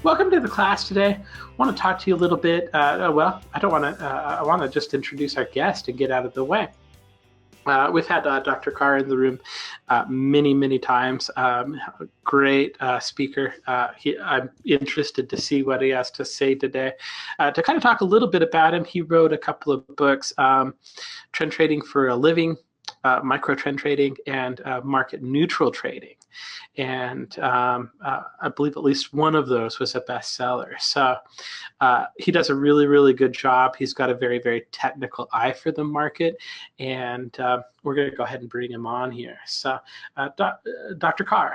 Welcome to the class today. I want to talk to you a little bit. I want to just introduce our guest and get out of the way. We've had Dr. Carr in the room many times. Great speaker. I'm interested to see what he has to say today. To kind of talk a little bit about him, he wrote a couple of books, Trend Trading for a Living, Micro Trend Trading, and Market Neutral Trading. And I believe at least one of those was a bestseller. So he does a really good job. He's got a very technical eye for the market, and we're going to go ahead and bring him on here. So Dr. Carr.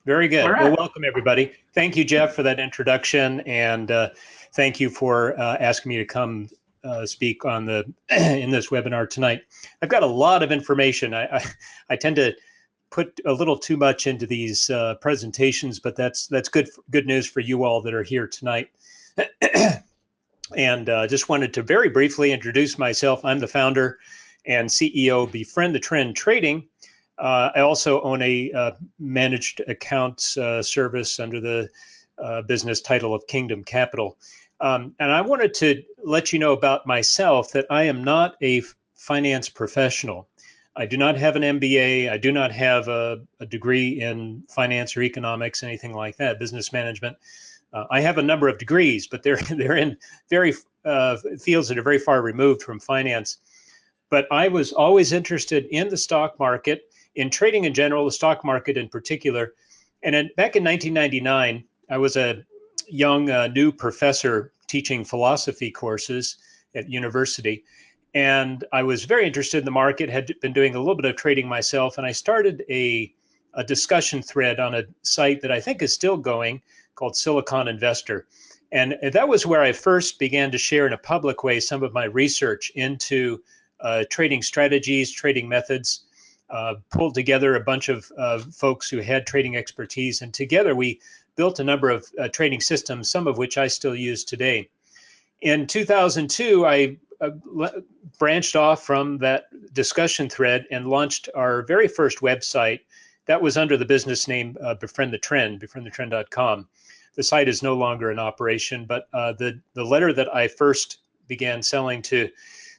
Very good. Right. Well, welcome everybody. Thank you, Jeff, for that introduction, and thank you for asking me to come speak on the in this webinar tonight. I've got a lot of information. I tend to put a little too much into these presentations, but that's good news for you all that are here tonight. And just wanted to very briefly introduce myself. I'm the founder and CEO of Befriend the Trend Trading. I also own a managed accounts service under the business title of Kingdom Capital. And I wanted to let you know about myself that I am not a finance professional. I do not have an MBA. I do not have a degree in finance or economics, anything like that, business management. I have a number of degrees, but they're in very fields that are very far removed from finance. But I was always interested in the stock market, in trading in general, the stock market in particular. And back in 1999, I was a young new professor teaching philosophy courses at university. And I was very interested in the market, had been doing a little bit of trading myself, and I started a discussion thread on a site that I think is still going called Silicon Investor. And that was where I first began to share in a public way some of my research into trading strategies, trading methods, pulled together a bunch of folks who had trading expertise, and together we built a number of trading systems, some of which I still use today. In 2002, I branched off from that discussion thread and launched our very first website. That was under the business name Befriend the Trend, befriendthetrend.com. The site is no longer in operation, but the letter that I first began selling to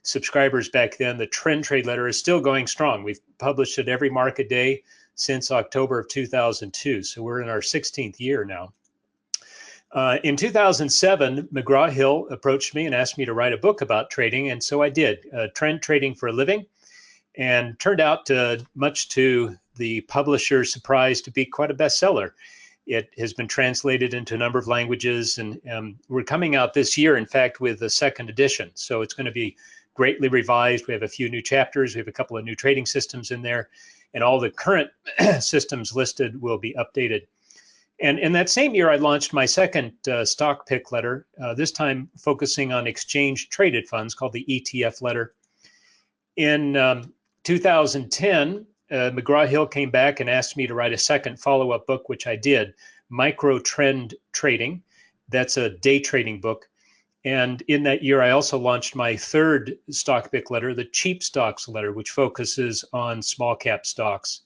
subscribers back then, the Trend Trade letter, is still going strong. We've published it every market day since October of 2002. So we're in our 16th year now. In 2007, McGraw-Hill approached me and asked me to write a book about trading, and so I did, Trend Trading for a Living, and turned out, much to the publisher's surprise, to be quite a bestseller. It has been translated into a number of languages, and we're coming out this year, in fact, with the second edition. So it's going to be greatly revised. We have a few new chapters. We have a couple of new trading systems in there, and all the current systems listed will be updated. And in that same year, I launched my second stock pick letter, this time focusing on exchange traded funds, called the ETF letter. In 2010, McGraw-Hill came back and asked me to write a second follow-up book, which I did, Micro Trend Trading. That's a day trading book. And in that year, I also launched my third stock pick letter, the Cheap Stocks letter, which focuses on small cap stocks.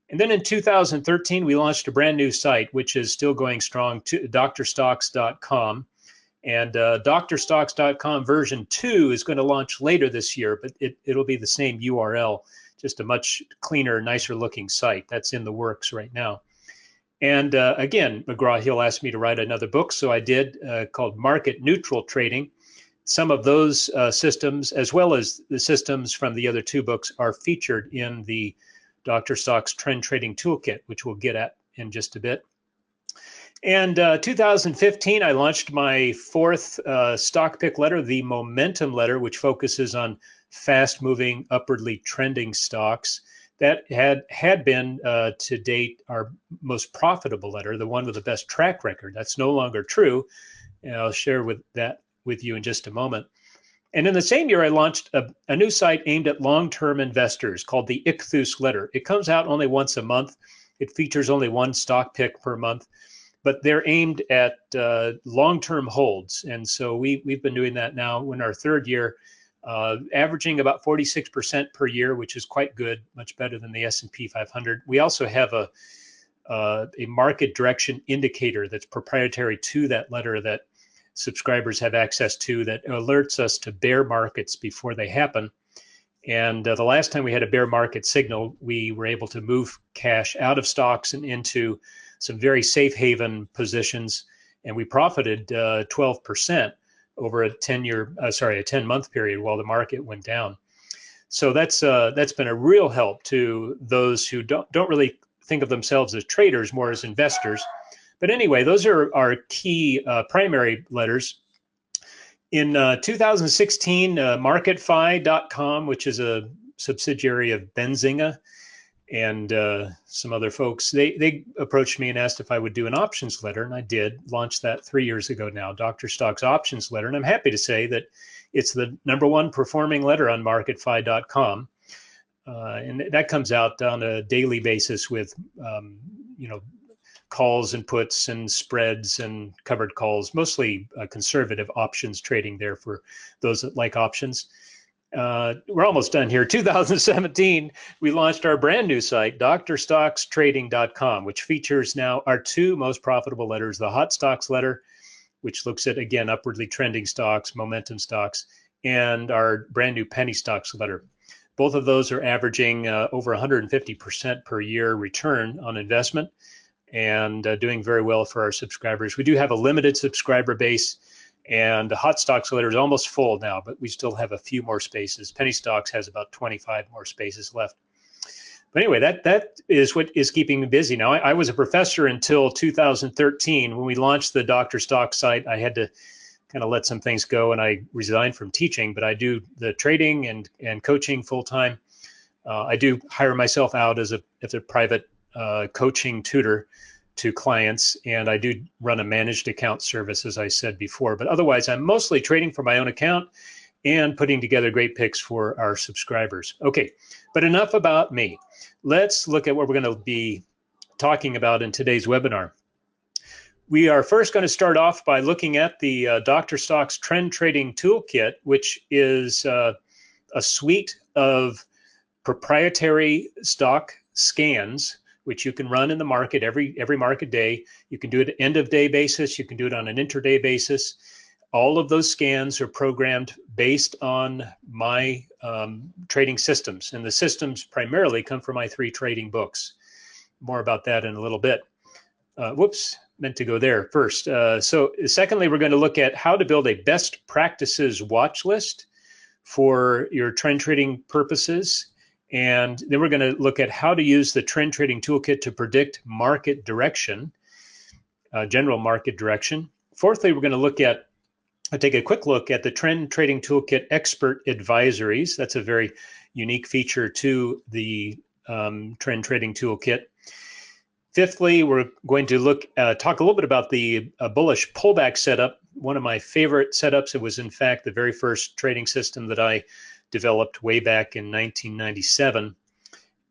And then in 2013, we launched a brand new site, which is still going strong, to drstoxx.com. And drstoxx.com version 2 is going to launch later this year, but it'll be the same URL, just a much cleaner, nicer looking site. That's in the works right now. And again, McGraw-Hill asked me to write another book, so I did, called Market Neutral Trading. Some of those systems, as well as the systems from the other two books, are featured in the Dr. Stoxx Trend Trading Toolkit, which we'll get at in just a bit. And 2015, I launched my fourth stock pick letter, the Momentum letter, which focuses on fast-moving, upwardly trending stocks. That had been, to date, our most profitable letter, the one with the best track record. That's no longer true, and I'll share that with you in just a moment. And in the same year, I launched a new site aimed at long-term investors called the Ichthus letter. It comes out only once a month. It features only one stock pick per month, but they're aimed at long-term holds. And so we've been doing that now in our third year, averaging about 46% per year, which is quite good, much better than the S&P 500. We also have a a market direction indicator that's proprietary to that letter that subscribers have access to that alerts us to bear markets before they happen. And the last time we had a bear market signal, we were able to move cash out of stocks and into some very safe haven positions, and we profited 12% over a 10-month period while the market went down. So that's been a real help to those who don't really think of themselves as traders, more as investors. But anyway, those are our key primary letters. In 2016, MarketFi.com, which is a subsidiary of Benzinga and some other folks, they approached me and asked if I would do an options letter, and I did. Launched that 3 years ago now, Dr. Stoxx Options Letter, and I'm happy to say that it's the #1 performing letter on MarketFi.com, and that comes out on a daily basis with calls and puts and spreads and covered calls, mostly conservative options trading there for those that like options. We're almost done here. 2017, we launched our brand new site, drstoxtrading.com, which features now our 2 most profitable letters, the Hot Stocks letter, which looks at, again, upwardly trending stocks, momentum stocks, and our brand new penny stocks letter. Both of those are averaging over 150% per year return on investment, and doing very well for our subscribers. We do have a limited subscriber base, and the Hot Stocks letter is almost full now, but we still have a few more spaces. Penny Stocks has about 25 more spaces left. But anyway, that is what is keeping me busy now. I was a professor until 2013. When we launched the Dr. Stoxx site, I had to kind of let some things go, and I resigned from teaching, but I do the trading and coaching full time. I do hire myself out as a private coaching tutor to clients, and I do run a managed account service, as I said before. But otherwise, I'm mostly trading for my own account and putting together great picks for our subscribers. Okay, but enough about me. Let's look at what we're going to be talking about in today's webinar. We are first going to start off by looking at the Dr. Stoxx Trend Trading Toolkit, which is a suite of proprietary stock scans, which you can run in the market every market day. You can do it end of day basis. You can do it on an intraday basis. All of those scans are programmed based on my trading systems, and the systems primarily come from my 3 trading books. More about that in a little bit. Whoops, meant to go there first. So secondly, we're going to look at how to build a best practices watch list for your trend trading purposes. And then we're going to look at how to use the Trend Trading Toolkit to predict market direction, general market direction. Fourthly, we're going to take a quick look at the Trend Trading Toolkit Expert Advisories. That's a very unique feature to the Trend Trading Toolkit. Fifthly, we're going to talk a little bit about the bullish pullback setup, one of my favorite setups. It was, in fact, the very first trading system that I developed way back in 1997,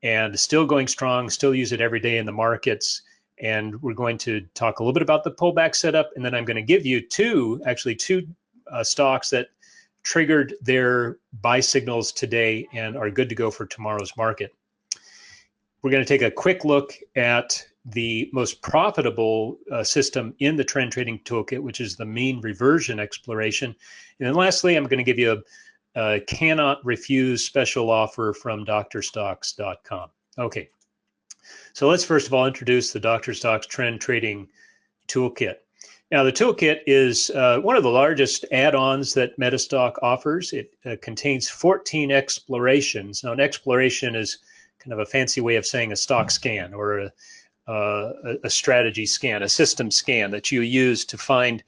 and still going strong, still use it every day in the markets. And we're going to talk a little bit about the pullback setup, and then I'm going to give you two stocks that triggered their buy signals today and are good to go for tomorrow's market. We're going to take a quick look at the most profitable system in the Trend Trading Toolkit, which is the mean reversion exploration. And then lastly, I'm going to give you a cannot refuse special offer from drstoxx.com. Okay, so let's first of all introduce the Dr. Stoxx Trend Trading Toolkit. Now, the toolkit is one of the largest add-ons that MetaStock offers. It contains 14 explorations. Now, an exploration is kind of a fancy way of saying a stock scan or a strategy scan, a system scan that you use to find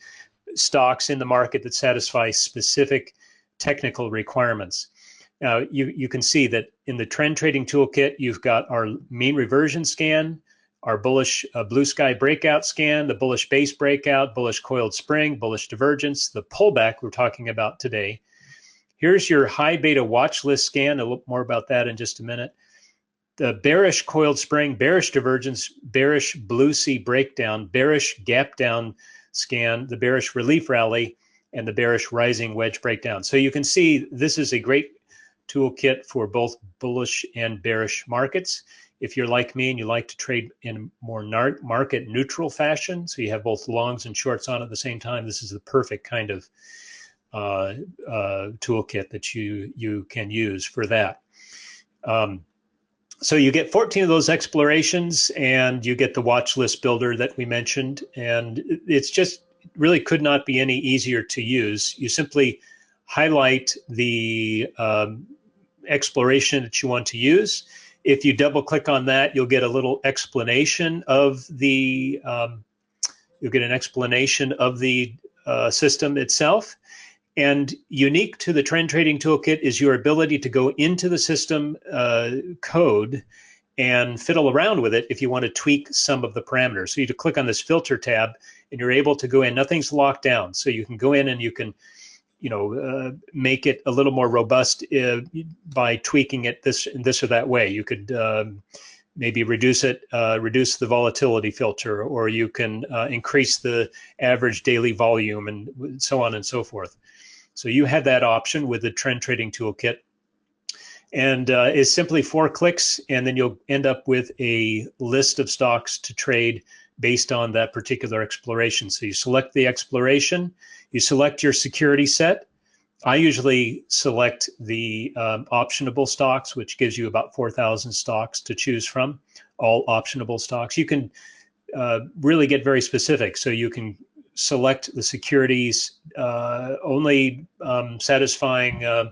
stocks in the market that satisfy specific technical requirements. Now, you can see that in the Trend Trading Toolkit, you've got our mean reversion scan, our bullish blue sky breakout scan, the bullish base breakout, bullish coiled spring, bullish divergence, the pullback we're talking about today. Here's your high beta watch list scan. A little more about that in just a minute. The bearish coiled spring, bearish divergence, bearish blue sea breakdown, bearish gap down scan, the bearish relief rally, and the bearish rising wedge breakdown. So you can see this is a great toolkit for both bullish and bearish markets. If you're like me and you like to trade in a more market neutral fashion, so you have both longs and shorts on at the same time, this is the perfect kind of toolkit that you can use for that. So you get 14 of those explorations, and you get the watch list builder that we mentioned, and it's just really could not be any easier to use. You simply highlight the exploration that you want to use. If you double click on that, you'll get a little explanation of the system itself. And unique to the Trend Trading Toolkit is your ability to go into the system code and fiddle around with it if you want to tweak some of the parameters. So you click on this filter tab, and you're able to go in. Nothing's locked down, so you can go in and you can, make it a little more robust by tweaking it this or that way. You could maybe reduce the volatility filter, or you can increase the average daily volume, and so on and so forth. So you have that option with the Trend Trading Toolkit, and it's simply 4 clicks, and then you'll end up with a list of stocks to trade based on that particular exploration. So you select the exploration, you select your security set. I usually select the optionable stocks, which gives you about 4,000 stocks to choose from, all optionable stocks. You can really get very specific. So you can select the securities only satisfying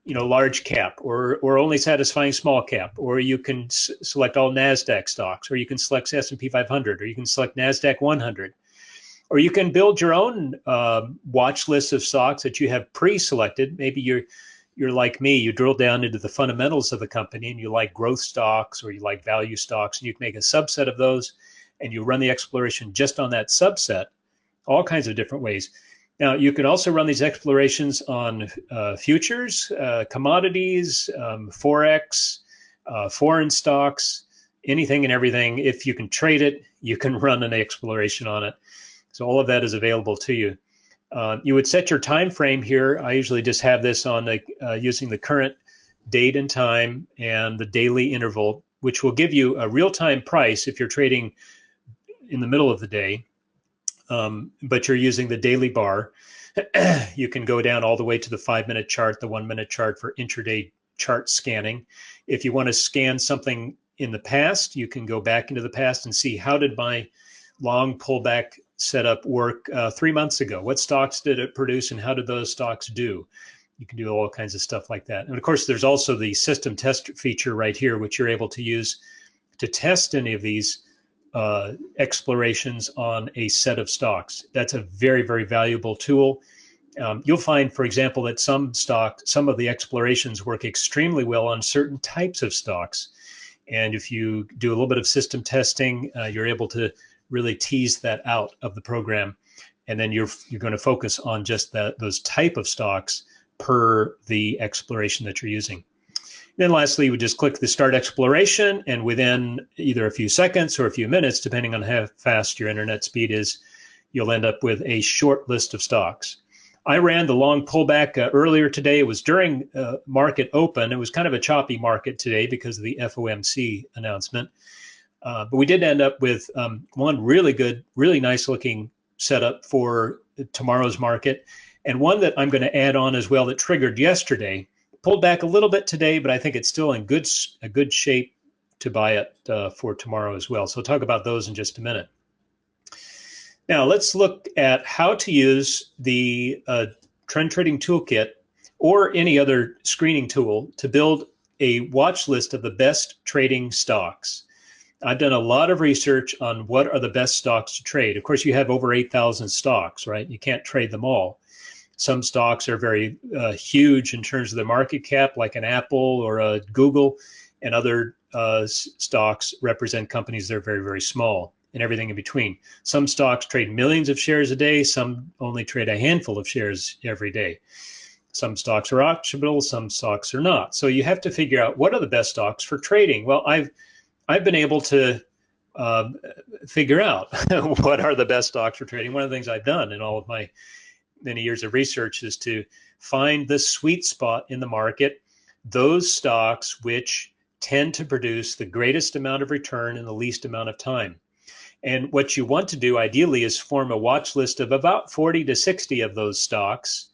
large cap, or only satisfying small cap, or you can select all NASDAQ stocks, or you can select S&P 500, or you can select NASDAQ 100, or you can build your own watch list of stocks that you have pre-selected. Maybe you're like me, you drill down into the fundamentals of the company, and you like growth stocks, or you like value stocks, and you can make a subset of those, and you run the exploration just on that subset, all kinds of different ways. Now, you can also run these explorations on futures, commodities, forex, foreign stocks, anything and everything. If you can trade it, you can run an exploration on it. So all of that is available to you. You would set your time frame here. I usually just have this on using the current date and time and the daily interval, which will give you a real-time price if you're trading in the middle of the day. But you're using the daily bar. You can go down all the way to the 5-minute chart, the 1-minute chart for intraday chart scanning. If you want to scan something in the past, you can go back into the past and see, how did my long pullback setup work 3 months ago? What stocks did it produce, and how did those stocks do? You can do all kinds of stuff like that. And of course, there's also the system test feature right here, which you're able to use to test any of these explorations on a set of stocks. That's a very, very valuable tool. You'll find, for example, that some of the explorations work extremely well on certain types of stocks. And if you do a little bit of system testing, you're able to really tease that out of the program. And then you're going to focus on just those type of stocks per the exploration that you're using. Then lastly, you would just click the Start Exploration, and within either a few seconds or a few minutes, depending on how fast your internet speed is, you'll end up with a short list of stocks. I ran the long pullback earlier today. It was during market open. It was kind of a choppy market today because of the FOMC announcement. But we did end up with one really good, really nice looking setup for tomorrow's market, and one that I'm going to add on as well that triggered yesterday. Pulled back a little bit today, but I think it's still in a good shape to buy it for tomorrow as well. So we'll talk about those in just a minute. Now let's look at how to use the Trend Trading Toolkit or any other screening tool to build a watch list of the best trading stocks. I've done a lot of research on what are the best stocks to trade. Of course, you have over 8,000 stocks, right? You can't trade them all. Some stocks are very huge in terms of the market cap, like an Apple or a Google, and other stocks represent companies that are very, very small, and everything in between. Some stocks trade millions of shares a day. Some only trade a handful of shares every day. Some stocks are optionable, some stocks are not. So you have to figure out, what are the best stocks for trading? Well, I've been able to figure out what are the best stocks for trading. One of the things I've done in all of my many years of research is to find the sweet spot in the market, those stocks which tend to produce the greatest amount of return in the least amount of time. And what you want to do ideally is form a watch list of about 40 to 60 of those stocks.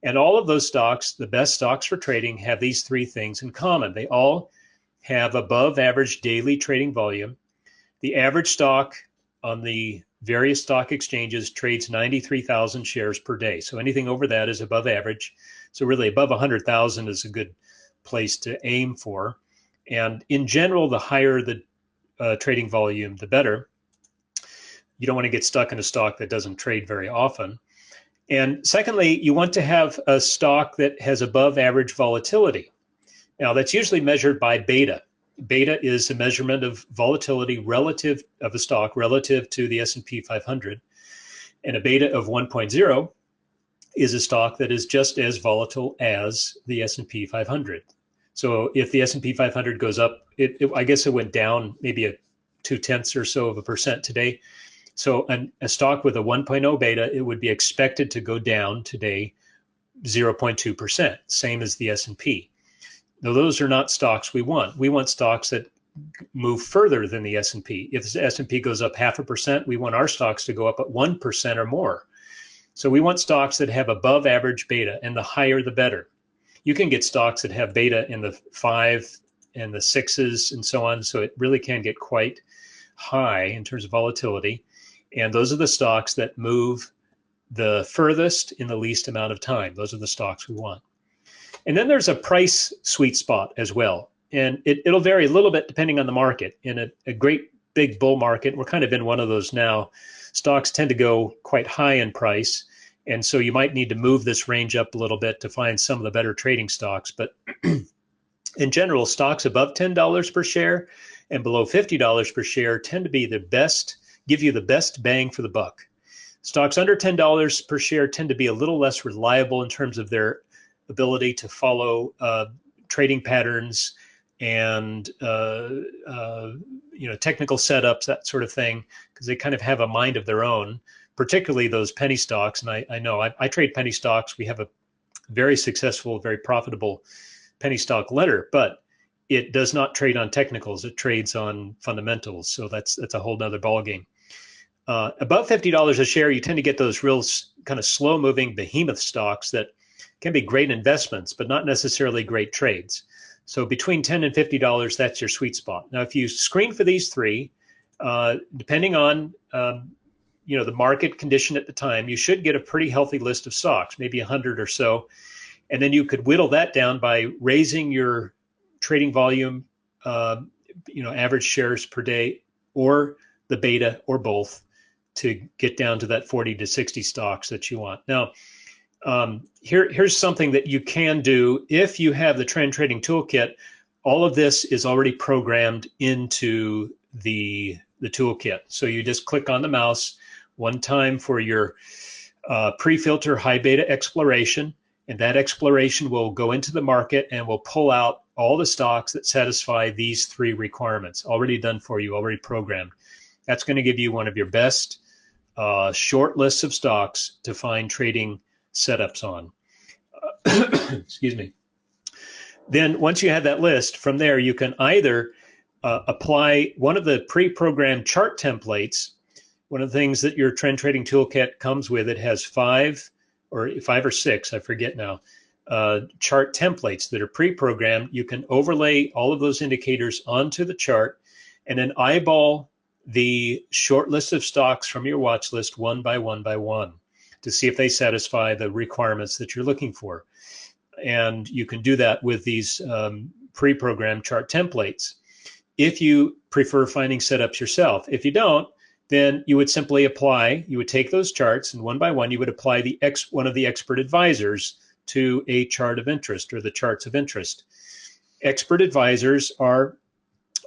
And all of those stocks, the best stocks for trading, have these three things in common. They all have above average daily trading volume. The average stock on the various stock exchanges trades 93,000 shares per day. So anything over that is above average. So really above 100,000 is a good place to aim for. And in general, the higher the trading volume, the better. You don't want to get stuck in a stock that doesn't trade very often. And secondly, you want to have a stock that has above average volatility. Now, that's usually measured by beta. Beta is a measurement of volatility relative of a stock relative to the S&P 500. And a beta of 1.0 is a stock that is just as volatile as the S&P 500. So if the S&P 500 goes up, I guess it went down maybe a 0.2 or so of a percent today. So a stock with a 1.0 beta, it would be expected to go down today 0.2%, same as the S&P. Now, those are not stocks we want. We want stocks that move further than the S&P. If the S&P goes up 0.5%, we want our stocks to go up at 1% or more. So we want stocks that have above average beta, and the higher the better. You can get stocks that have beta in the 5 and the 6s and so on. So it really can get quite high in terms of volatility. And those are the stocks that move the furthest in the least amount of time. Those are the stocks we want. And then there's a price sweet spot as well. And it'll vary a little bit depending on the market. In a great big bull market, we're kind of in one of those now, stocks tend to go quite high in price. And so you might need to move this range up a little bit to find some of the better trading stocks. But in general, stocks above $10 per share and below $50 per share tend to be the best, give you the best bang for the buck. Stocks under $10 per share tend to be a little less reliable in terms of their ability to follow trading patterns and technical setups, that sort of thing, because they kind of have a mind of their own, particularly those penny stocks. And I know I trade penny stocks. We have a very successful, very profitable penny stock letter, but it does not trade on technicals. It trades on fundamentals. So that's a whole nother ballgame. Above $50 a share, you tend to get those real kind of slow moving behemoth stocks that can be great investments, but not necessarily great trades. So between $10 and $50, that's your sweet spot. Now, if you screen for these three, depending on the market condition at the time, you should get a pretty healthy list of stocks, maybe 100 or so. And then you could whittle that down by raising your trading volume, average shares per day, or the beta, or both, to get down to that 40 to 60 stocks that you want. Now, here's something that you can do if you have the Trend Trading Toolkit. All of this is already programmed into the toolkit. So you just click on the mouse one time for your pre-filter high beta exploration, and that exploration will go into the market and will pull out all the stocks that satisfy these three requirements, already done for you, already programmed. That's going to give you one of your best short lists of stocks to find trading setups on. Excuse me. Then once you have that list, from there you can either apply one of the pre-programmed chart templates. One of the things that your Trend Trading Toolkit comes with, it has five or six, I forget now, chart templates that are pre-programmed. You can overlay all of those indicators onto the chart and then eyeball the short list of stocks from your watch list one by one by one to see if they satisfy the requirements that you're looking for. And you can do that with these pre-programmed chart templates. If you prefer finding setups yourself, if you don't, then you would simply you would take those charts and one by one, you would apply one of the expert advisors to a chart of interest or the charts of interest. Expert advisors are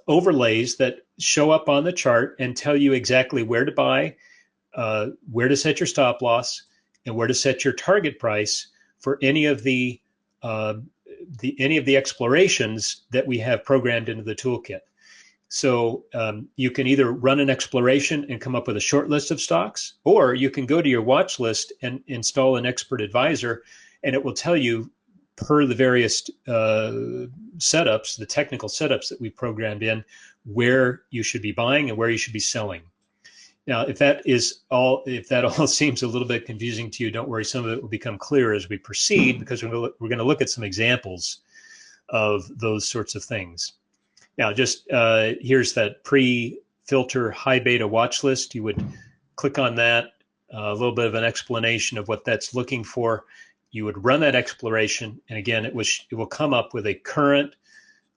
overlays that show up on the chart and tell you exactly where to buy, where to set your stop loss, and where to set your target price for any of the explorations that we have programmed into the toolkit. So you can either run an exploration and come up with a short list of stocks, or you can go to your watch list and install an expert advisor, and it will tell you per the various setups, the technical setups that we programmed in, where you should be buying and where you should be selling. Now, if that all seems a little bit confusing to you, don't worry. Some of it will become clear as we proceed, because we're going to look at some examples of those sorts of things. Now, just here's that pre-filter high beta watch list. You would click on that, a little bit of an explanation of what that's looking for. You would run that exploration, and again, it will come up with a current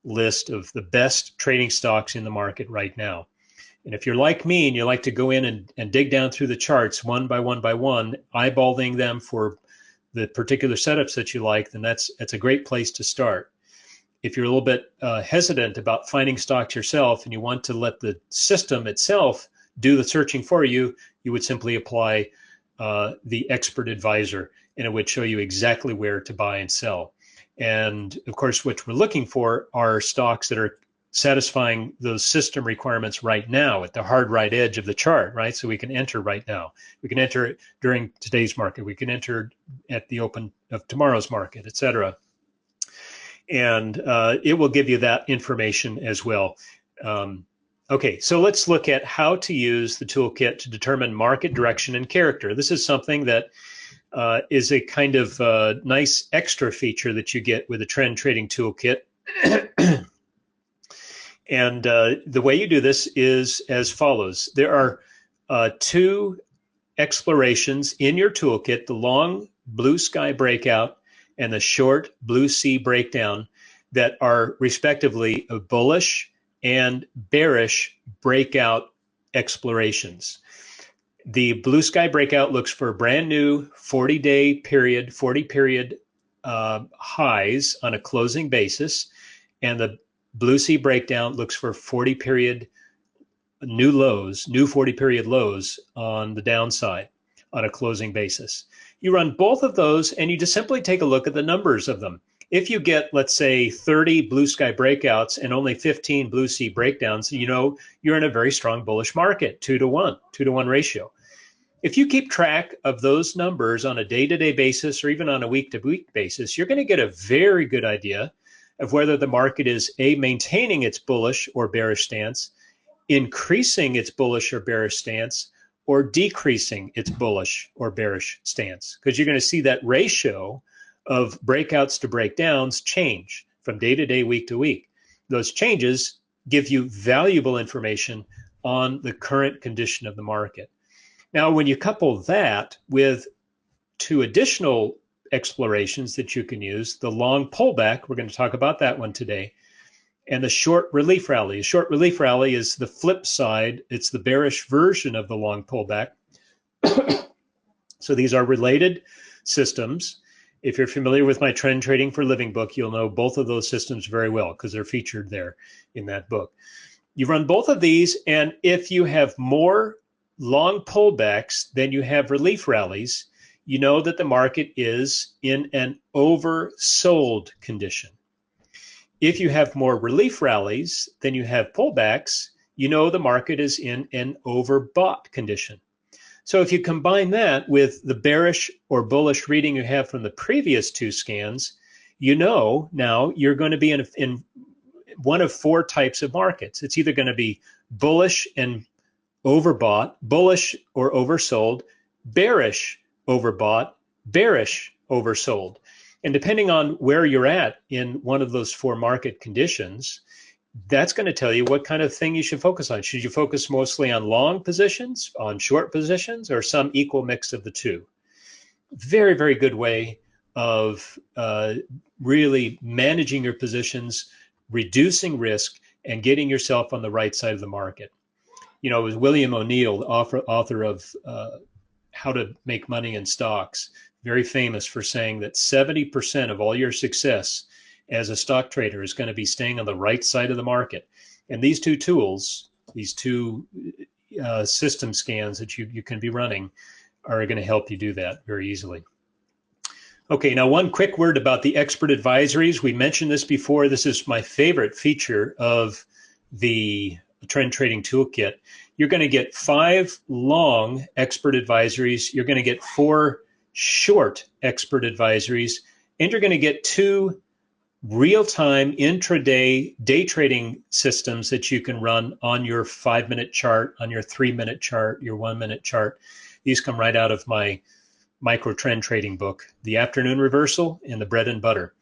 list of the best trading stocks in the market right now. And if you're like me and you like to go in and dig down through the charts one by one by one, eyeballing them for the particular setups that you like, then that's a great place to start. If you're a little bit hesitant about finding stocks yourself and you want to let the system itself do the searching for you, you would simply apply the expert advisor, and it would show you exactly where to buy and sell. And of course, what we're looking for are stocks that are satisfying those system requirements right now at the hard right edge of the chart, right? So we can enter right now. We can enter during today's market. We can enter at the open of tomorrow's market, et cetera. And it will give you that information as well. Okay, so let's look at how to use the toolkit to determine market direction and character. This is something that is a kind of nice extra feature that you get with the Trend Trading Toolkit. And the way you do this is as follows. There are two explorations in your toolkit, the long blue sky breakout and the short blue sea breakdown, that are respectively a bullish and bearish breakout explorations. The blue sky breakout looks for brand new 40-day period, 40 period highs on a closing basis, and the blue sea breakdown looks for 40 period new lows, new 40 period lows on the downside on a closing basis. You run both of those and you just simply take a look at the numbers of them. If you get, let's say, 30 blue sky breakouts and only 15 blue sea breakdowns, you know you're in a very strong bullish market, 2-to-1 ratio. If you keep track of those numbers on a day-to-day basis or even on a week-to-week basis, you're going to get a very good idea of whether the market is maintaining its bullish or bearish stance, increasing its bullish or bearish stance, or decreasing its bullish or bearish stance. Because you're going to see that ratio of breakouts to breakdowns change from day to day, week to week. Those changes give you valuable information on the current condition of the market. Now, when you couple that with two additional explorations that you can use, the long pullback, we're going to talk about that one today, and the short relief rally. A short relief rally is the flip side. It's the bearish version of the long pullback. So these are related systems. If you're familiar with my Trend Trading for Living book, you'll know both of those systems very well because they're featured there in that book. You run both of these, and if you have more long pullbacks than you have relief rallies, you know that the market is in an oversold condition. If you have more relief rallies than you have pullbacks, you know the market is in an overbought condition. So if you combine that with the bearish or bullish reading you have from the previous two scans, you know now you're going to be in one of four types of markets. It's either going to be bullish and overbought, bullish or oversold, bearish overbought, bearish oversold. And depending on where you're at in one of those four market conditions, that's going to tell you what kind of thing you should focus on. Should you focus mostly on long positions, on short positions, or some equal mix of the two? Very, very good way of really managing your positions, reducing risk, and getting yourself on the right side of the market. You know, it was William O'Neill, the author of How to Make Money in Stocks, very famous for saying that 70% of all your success as a stock trader is going to be staying on the right side of the market. And these two tools, these two system scans that you can be running are going to help you do that very easily. Okay, now one quick word about the expert advisories. We mentioned this before. This is my favorite feature of the Trend Trading Toolkit. You're going to get 5 long expert advisories. You're going to get 4 short expert advisories, and you're going to get 2 real-time intraday day trading systems that you can run on your 5-minute chart, on your 3-minute chart, your 1-minute chart. These come right out of my micro trend trading book, the afternoon reversal and the bread and butter.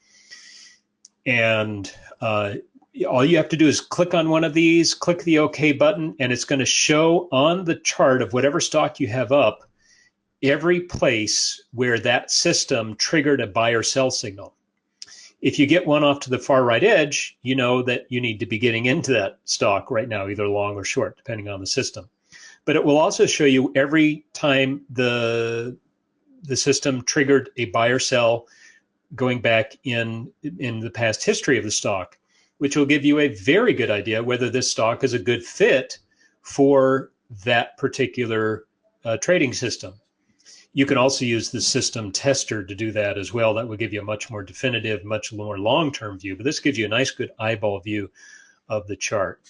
And all you have to do is click on one of these, click the OK button, and it's going to show on the chart of whatever stock you have up every place where that system triggered a buy or sell signal. If you get one off to the far right edge, you know that you need to be getting into that stock right now, either long or short, depending on the system. But it will also show you every time the system triggered a buy or sell going back in the past history of the stock, which will give you a very good idea whether this stock is a good fit for that particular trading system. You can also use the system tester to do that as well. That will give you a much more definitive, much more long-term view, but this gives you a nice, good eyeball view of the chart.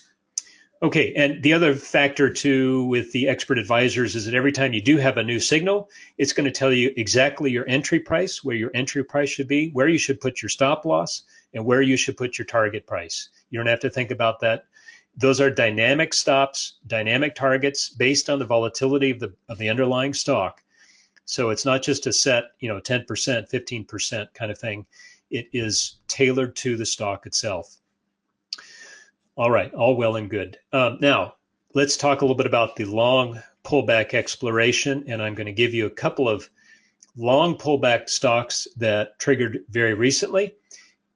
Okay, and the other factor too with the expert advisors is that every time you do have a new signal, it's going to tell you exactly your entry price, where your entry price should be, where you should put your stop loss, and where you should put your target price. You don't have to think about that. Those are dynamic stops, dynamic targets based on the volatility of the underlying stock. So it's not just a set, 10%, 15% kind of thing. It is tailored to the stock itself. All right, all well and good. Now, let's talk a little bit about the long pullback exploration, and I'm going to give you a couple of long pullback stocks that triggered very recently,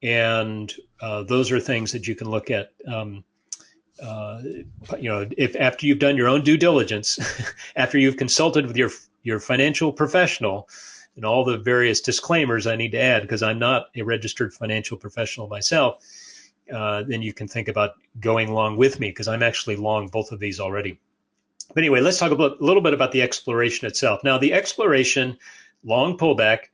and those are things that you can look at. If after you've done your own due diligence, after you've consulted with your financial professional, and all the various disclaimers I need to add because I'm not a registered financial professional myself, then you can think about going long with me because I'm actually long both of these already. But anyway, let's talk a little bit about the exploration itself. Now, the exploration long pullback,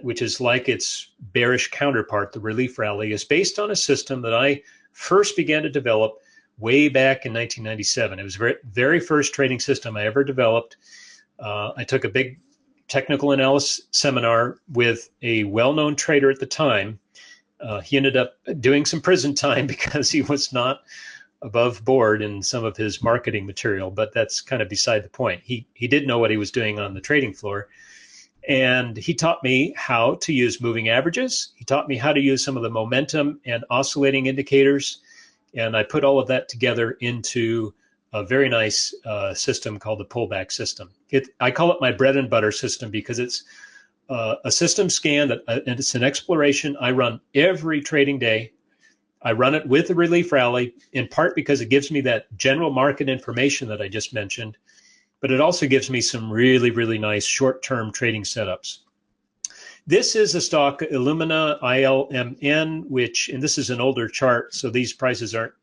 which is like its bearish counterpart, the relief rally, is based on a system that I first began to develop way back in 1997. It was the very first trading system I ever developed. I took a big technical analysis seminar with a well-known trader at the time. He ended up doing some prison time because he was not above board in some of his marketing material, but that's kind of beside the point. He did know what he was doing on the trading floor. And he taught me how to use moving averages. He taught me how to use some of the momentum and oscillating indicators. And I put all of that together into a very nice system called the pullback system. I call it my bread and butter system because it's a system scan and it's an exploration I run every trading day. I run it with the relief rally, in part because it gives me that general market information that I just mentioned, but it also gives me some really, really nice short-term trading setups. This is a stock, Illumina, ILMN, and this is an older chart, so these prices aren't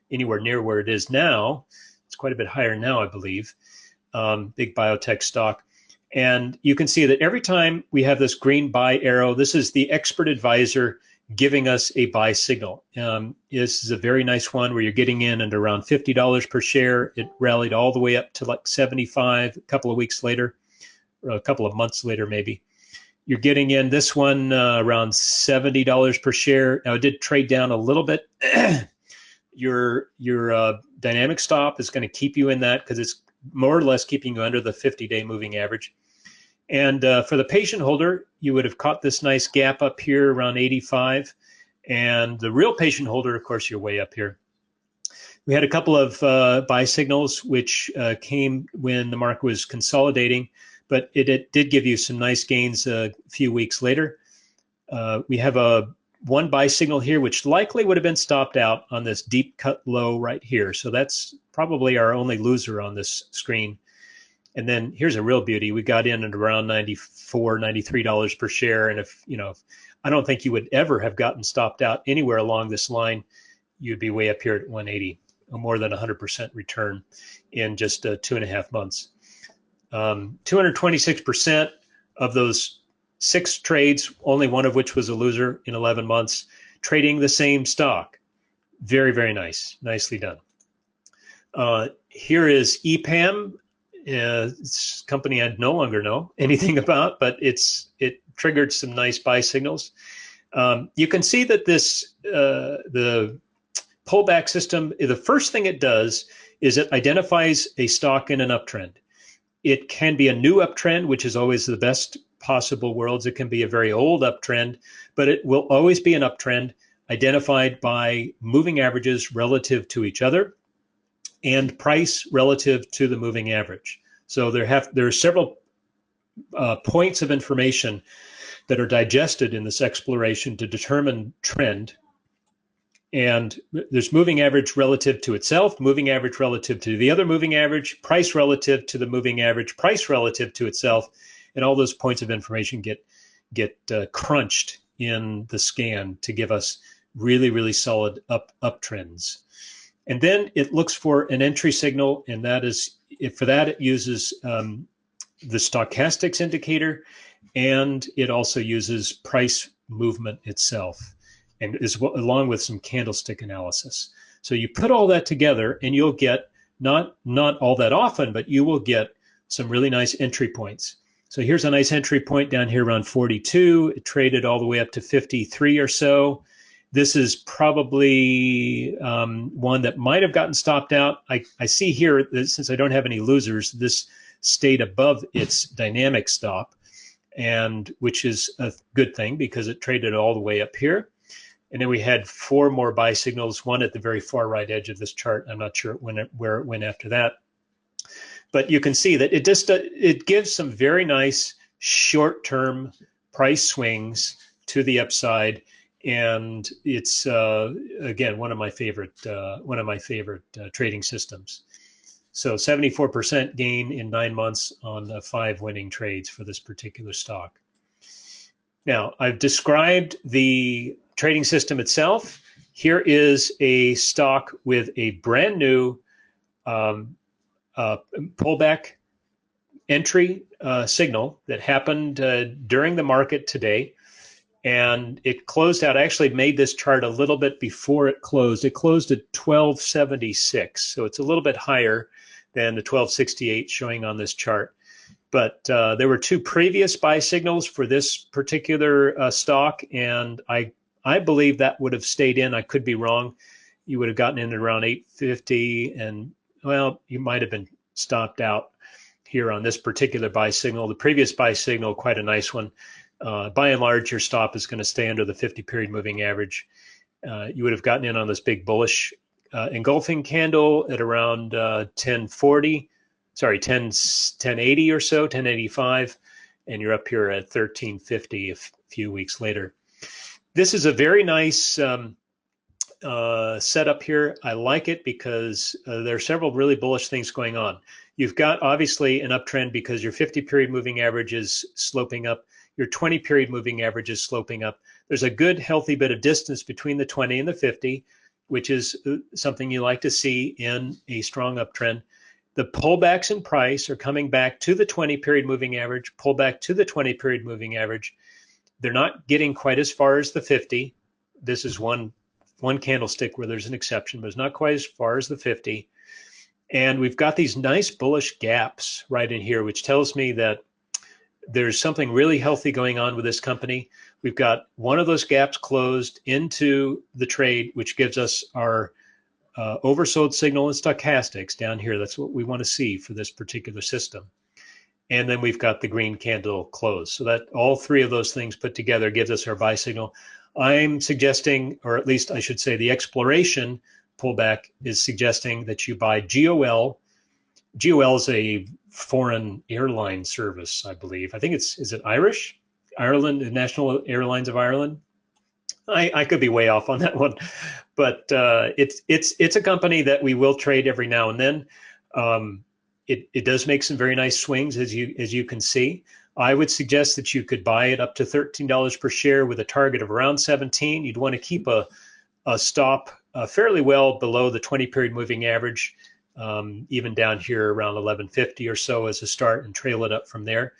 anywhere near where it is now. It's quite a bit higher now, I believe. Big biotech stock. And you can see that every time we have this green buy arrow, this is the expert advisor giving us a buy signal. This is a very nice one where you're getting in at around $50 per share. It rallied all the way up to like 75 a couple of weeks later, or a couple of months later maybe. You're getting in this one around $70 per share. Now it did trade down a little bit. Your dynamic stop is going to keep you in that because it's more or less keeping you under the 50-day moving average. And for the patient holder, you would have caught this nice gap up here around 85. And the real patient holder, of course, you're way up here. We had a couple of buy signals, which came when the market was consolidating, but it did give you some nice gains a few weeks later. We have one buy signal here, which likely would have been stopped out on this deep cut low right here. So that's probably our only loser on this screen. And then here's a real beauty. We got in at around $94, $93 per share. And if I don't think you would ever have gotten stopped out anywhere along this line, you'd be way up here at 180, more than 100% return in just 2.5 months. 226% of those 6 trades, only one of which was a loser in 11 months, trading the same stock. Very, very nice. Nicely done. Here is EPAM. It's a company I no longer know anything about, but it triggered some nice buy signals. You can see that this the pullback system, the first thing it does is it identifies a stock in an uptrend. It can be a new uptrend, which is always the best possible worlds. It can be a very old uptrend, but it will always be an uptrend identified by moving averages relative to each other and price relative to the moving average. So there are several points of information that are digested in this exploration to determine trend. And there's moving average relative to itself, moving average relative to the other moving average, price relative to the moving average, price relative to itself, and all those points of information get crunched in the scan to give us really, really solid uptrends. And then it looks for an entry signal, and that is, for that it uses the stochastics indicator, and it also uses price movement itself, and along with some candlestick analysis. So you put all that together and you'll get, not all that often, but you will get some really nice entry points. So here's a nice entry point down here around 42. It traded all the way up to 53 or so. This is probably one that might have gotten stopped out. I see here that since I don't have any losers, this stayed above its dynamic stop, and which is a good thing because it traded all the way up here. And then we had 4 more buy signals, one at the very far right edge of this chart. I'm not sure where it went after that. But you can see that it gives some very nice short-term price swings to the upside. And it's, again, one of my favorite trading systems. So 74% gain in 9 months on 5 winning trades for this particular stock. Now, I've described the trading system itself. Here is a stock with a brand new pullback entry signal that happened during the market today. And it closed out. I actually made this chart a little bit before it closed. It closed at 1276. So it's a little bit higher than the 1268 showing on this chart. But there were 2 previous buy signals for this particular stock, and I believe that would have stayed in. I could be wrong. You would have gotten in at around 850, and well, you might have been stopped out here on this particular buy signal. The previous buy signal, quite a nice one. By and large, your stop is going to stay under the 50-period moving average. You would have gotten in on this big bullish engulfing candle at around 1080 or so, 1085, and you're up here at 1350 a few weeks later. This is a very nice setup here. I like it because there are several really bullish things going on. You've got obviously an uptrend because your 50-period moving average is sloping up. Your 20-period moving average is sloping up. There's a good, healthy bit of distance between the 20 and the 50, which is something you like to see in a strong uptrend. The pullbacks in price are coming back to the 20-period moving average, pull back to the 20-period moving average. They're not getting quite as far as the 50. This is one candlestick where there's an exception, but it's not quite as far as the 50. And we've got these nice bullish gaps right in here, which tells me that there's something really healthy going on with this company. We've got one of those gaps closed into the trade, which gives us our oversold signal and stochastics down here. That's what we want to see for this particular system. And then we've got the green candle close. So that all 3 of those things put together gives us our buy signal. I'm suggesting, or at least I should say the exploration pullback is suggesting that you buy GOL. GOL is a foreign airline service, I believe. I think is it Irish? Ireland, the National Airlines of Ireland. I could be way off on that one, but it's a company that we will trade every now and then. It does make some very nice swings, as you can see. I would suggest that you could buy it up to $13 per share with a target of around 17. You'd want to keep a stop fairly well below the 20-period moving average, even down here around 1150 or so as a start, and trail it up from there.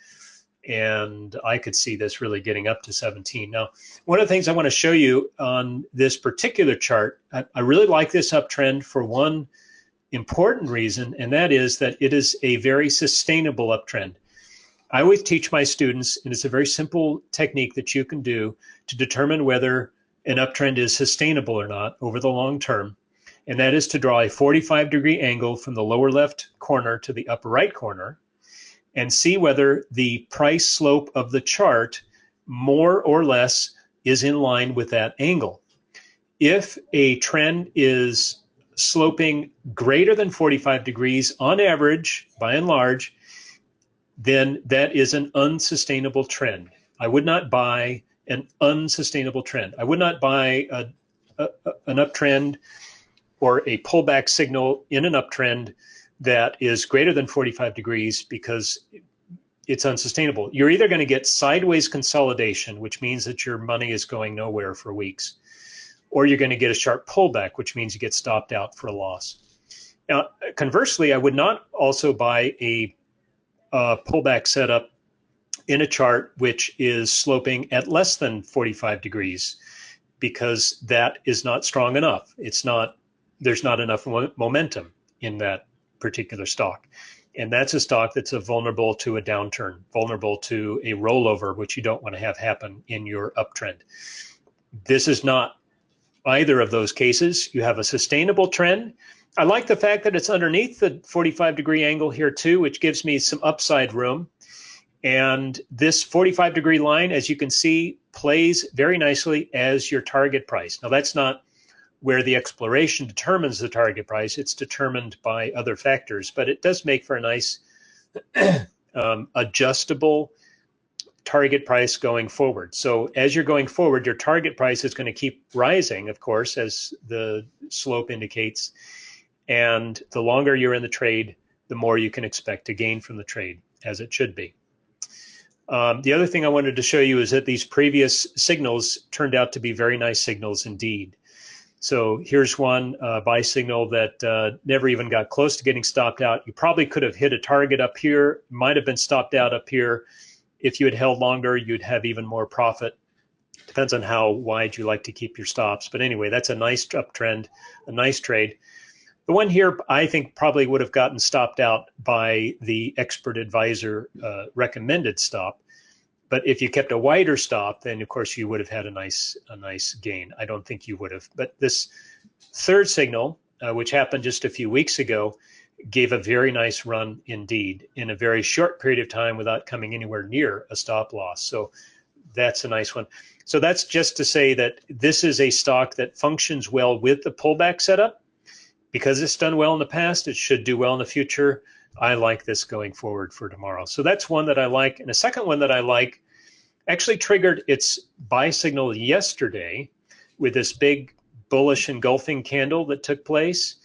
And I could see this really getting up to 17. Now, one of the things I want to show you on this particular chart, I really like this uptrend for one important reason, and that is that it is a very sustainable uptrend. I always teach my students, and it's a very simple technique that you can do to determine whether an uptrend is sustainable or not over the long term, and that is to draw a 45-degree angle from the lower left corner to the upper right corner and see whether the price slope of the chart more or less is in line with that angle. If a trend is sloping greater than 45 degrees on average, by and large, then that is an unsustainable trend. I would not buy an unsustainable trend. I would not buy an uptrend or a pullback signal in an uptrend that is greater than 45 degrees because it's unsustainable. You're either going to get sideways consolidation, which means that your money is going nowhere for weeks, or you're going to get a sharp pullback, which means you get stopped out for a loss. Now, conversely, I would not also buy a pullback setup in a chart which is sloping at less than 45 degrees because that is not strong enough. There's not enough momentum in that particular stock. And that's a stock that's vulnerable to a downturn, vulnerable to a rollover, which you don't want to have happen in your uptrend. This is not either of those cases. You have a sustainable trend. I like the fact that it's underneath the 45-degree angle here too, which gives me some upside room. And this 45-degree line, as you can see, plays very nicely as your target price. Now, that's not where the exploration determines the target price. It's determined by other factors, but it does make for a nice adjustable target price going forward. So as you're going forward, your target price is going to keep rising, of course, as the slope indicates. And the longer you're in the trade, the more you can expect to gain from the trade, as it should be. The other thing I wanted to show you is that these previous signals turned out to be very nice signals indeed. So here's one buy signal that never even got close to getting stopped out. You probably could have hit a target up here, might have been stopped out up here. If you had held longer, you'd have even more profit. Depends on how wide you like to keep your stops. But anyway, that's a nice uptrend, a nice trade. The one here, I think, probably would have gotten stopped out by the expert advisor recommended stop. But if you kept a wider stop, then of course you would have had a nice gain. I don't think you would have. But this third signal, which happened just a few weeks ago, gave a very nice run indeed in a very short period of time without coming anywhere near a stop loss. So that's a nice one. So that's just to say that this is a stock that functions well with the pullback setup. Because it's done well in the past, it should do well in the future. I like this going forward for tomorrow. So that's one that I like. And the second one that I like actually triggered its buy signal yesterday with this big bullish engulfing candle that took place.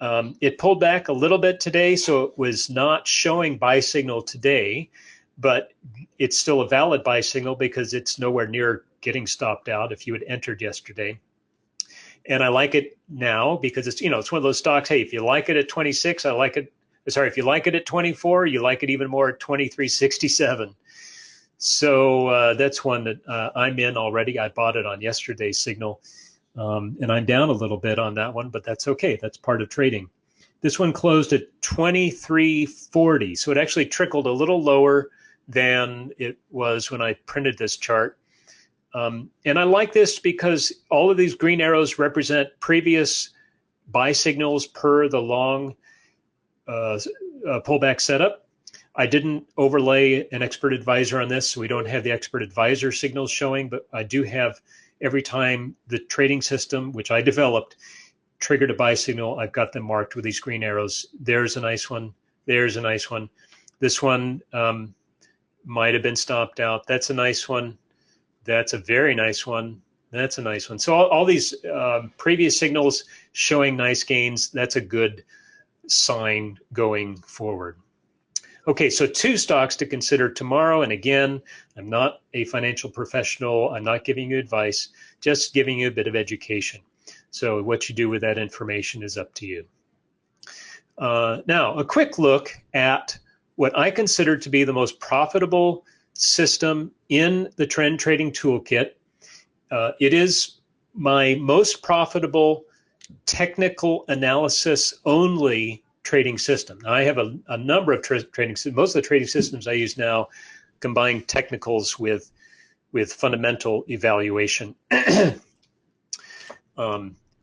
It pulled back a little bit today, so it was not showing buy signal today, but it's still a valid buy signal because it's nowhere near getting stopped out if you had entered yesterday. And I like it now because it's, it's one of those stocks. Hey, if you like it at 26, I like it. Sorry, if you like it at 24, you like it even more at 23.67. So that's one that I'm in already. I bought it on yesterday's signal. And I'm down a little bit on that one, but that's okay. That's part of trading. This one closed at 23.40. So it actually trickled a little lower than it was when I printed this chart. And I like this because all of these green arrows represent previous buy signals per the long pullback setup. I didn't overlay an expert advisor on this, so we don't have the expert advisor signals showing, but I do have every time the trading system, which I developed, triggered a buy signal, I've got them marked with these green arrows. There's a nice one. There's a nice one. This one might have been stopped out. That's a nice one. That's a very nice one. That's a nice one. So all these previous signals showing nice gains, that's a good sign going forward. Okay, so two stocks to consider tomorrow. And again, I'm not a financial professional. I'm not giving you advice, just giving you a bit of education. So what you do with that information is up to you. Now, a quick look at what I consider to be the most profitable system in the Trend Trading Toolkit. It is my most profitable technical analysis only trading system. Now, I have a number of trading systems. Most of the trading systems I use now combine technicals with fundamental evaluation,